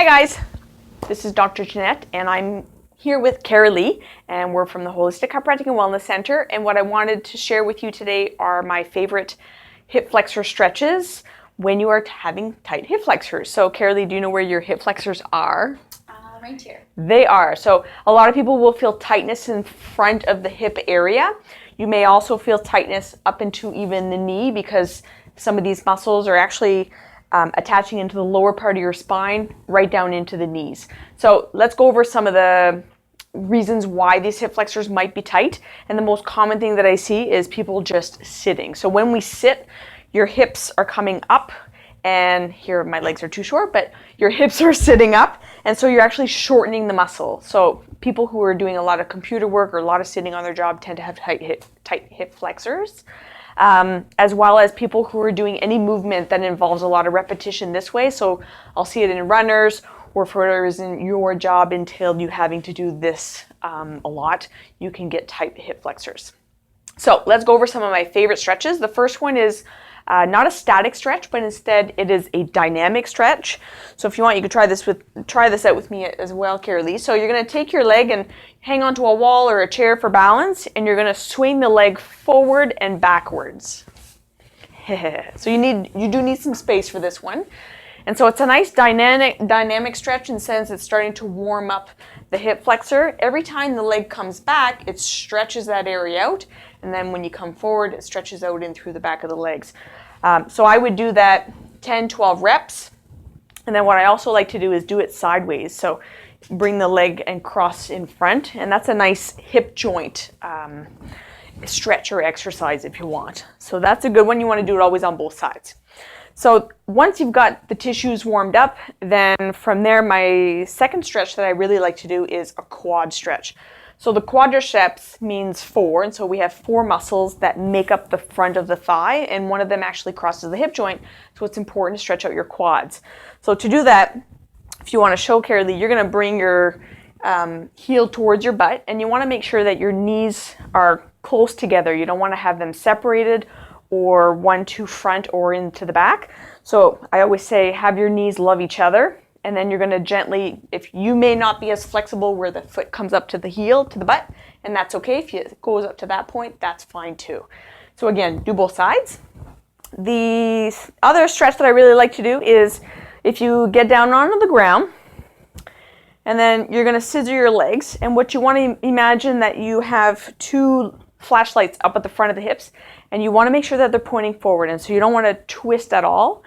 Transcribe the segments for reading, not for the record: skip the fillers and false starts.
Hi guys, this is Dr. Jeanette and I'm here with Carolee and we're from the Holistic Chiropractic and Wellness Center, and what I wanted to share with you today are my favorite hip flexor stretches when you are having tight hip flexors. So Carolee, do you know where your hip flexors are? Right here. They are. So a lot of people will feel tightness in front of the hip area. You may also feel tightness up into even the knee because some of these muscles are actually attaching into the lower part of your spine, right down into the knees. So let's go over some of the reasons why these hip flexors might be tight. And the most common thing that I see is people just sitting. So when we sit, your hips are coming up, and here my legs are too short, but your hips are sitting up, and so you're actually shortening the muscle. So people who are doing a lot of computer work or a lot of sitting on their job tend to have tight hip flexors. As well as people who are doing any movement that involves a lot of repetition this way. So I'll see it in runners, or if it isn't your job entailed you having to do this a lot, you can get tight hip flexors. So let's go over some of my favorite stretches. The first one is not a static stretch, but instead it is a dynamic stretch. So if you want, you could try this out with me as well, Carolee. So you're going to take your leg and hang onto a wall or a chair for balance, and you're going to swing the leg forward and backwards. So you do need some space for this one. And so it's a nice dynamic stretch in the sense it's starting to warm up the hip flexor. Every time the leg comes back, it stretches that area out, and then when you come forward, it stretches out in through the back of the legs. So I would do that 10, 12 reps. And then what I also like to do is do it sideways. So bring the leg and cross in front, and that's a nice hip joint stretch or exercise if you want. So that's a good one. You want to do it always on both sides. So once you've got the tissues warmed up, then from there, my second stretch that I really like to do is a quad stretch. So the quadriceps means 4, and so we have 4 muscles that make up the front of the thigh, and one of them actually crosses the hip joint, so it's important to stretch out your quads. So to do that, if you want to show Carolee, you're going to bring your heel towards your butt, and you want to make sure that your knees are close together. You don't want to have them separated or one to front or into the back. So I always say have your knees love each other, and then you're going to gently, if you may not be as flexible where the foot comes up to the heel, to the butt, and that's okay. If it goes up to that point, that's fine too. So again, do both sides. The other stretch that I really like to do is if you get down onto the ground, and then you're going to scissor your legs, and what you want to imagine that you have 2 flashlights up at the front of the hips, and you want to make sure that they're pointing forward, and so you don't want to twist at all.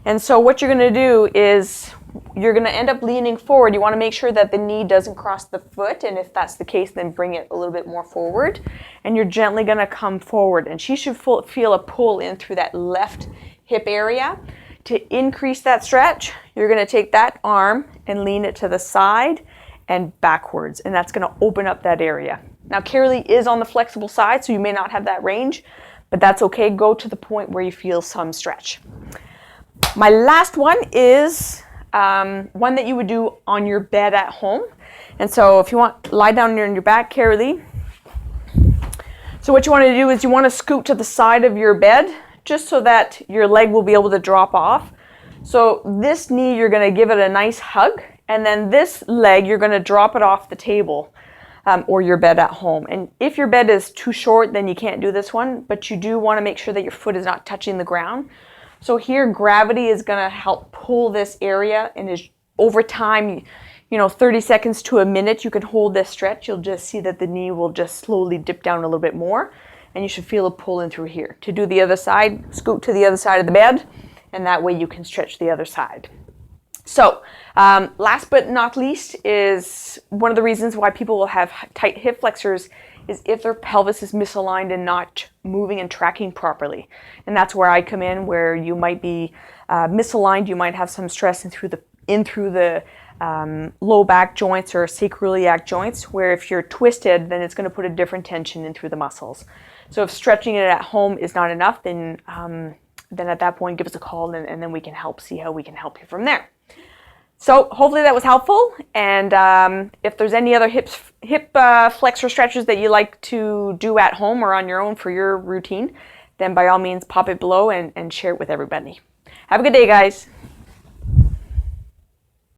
And so what you're going to do is you're going to end up leaning forward. You want to make sure that the knee doesn't cross the foot, and if that's the case, then bring it a little bit more forward, and you're gently going to come forward, and she should feel a pull in through that left hip area. To increase that stretch, you're going to take that arm and lean it to the side and backwards, and that's going to open up that area. Now Carolee is on the flexible side, so you may not have that range, but that's okay. Go to the point where you feel some stretch. My last one is one that you would do on your bed at home. And so if you want, lie down on your back, Carolee. So what you want to do is you want to scoot to the side of your bed just so that your leg will be able to drop off. So this knee, you're going to give it a nice hug, and then this leg, you're going to drop it off the table or your bed at home. And if your bed is too short, then you can't do this one, but you do want to make sure that your foot is not touching the ground. So here, gravity is going to help pull this area, and over time, 30 seconds to a minute, you can hold this stretch. You'll just see that the knee will just slowly dip down a little bit more, and you should feel a pull in through here. To do the other side, scoot to the other side of the bed, and that way you can stretch the other side. So last but not least is one of the reasons why people will have tight hip flexors is if their pelvis is misaligned and not moving and tracking properly. And that's where I come in, where you might be misaligned, you might have some stress in through the low back joints or sacroiliac joints, where if you're twisted, then it's going to put a different tension in through the muscles. So if stretching it at home is not enough, then at that point, give us a call, and then we can see how we can help you from there. So hopefully that was helpful, and if there's any other hip flexor stretches that you like to do at home or on your own for your routine, then by all means pop it below and share it with everybody. Have a good day, guys.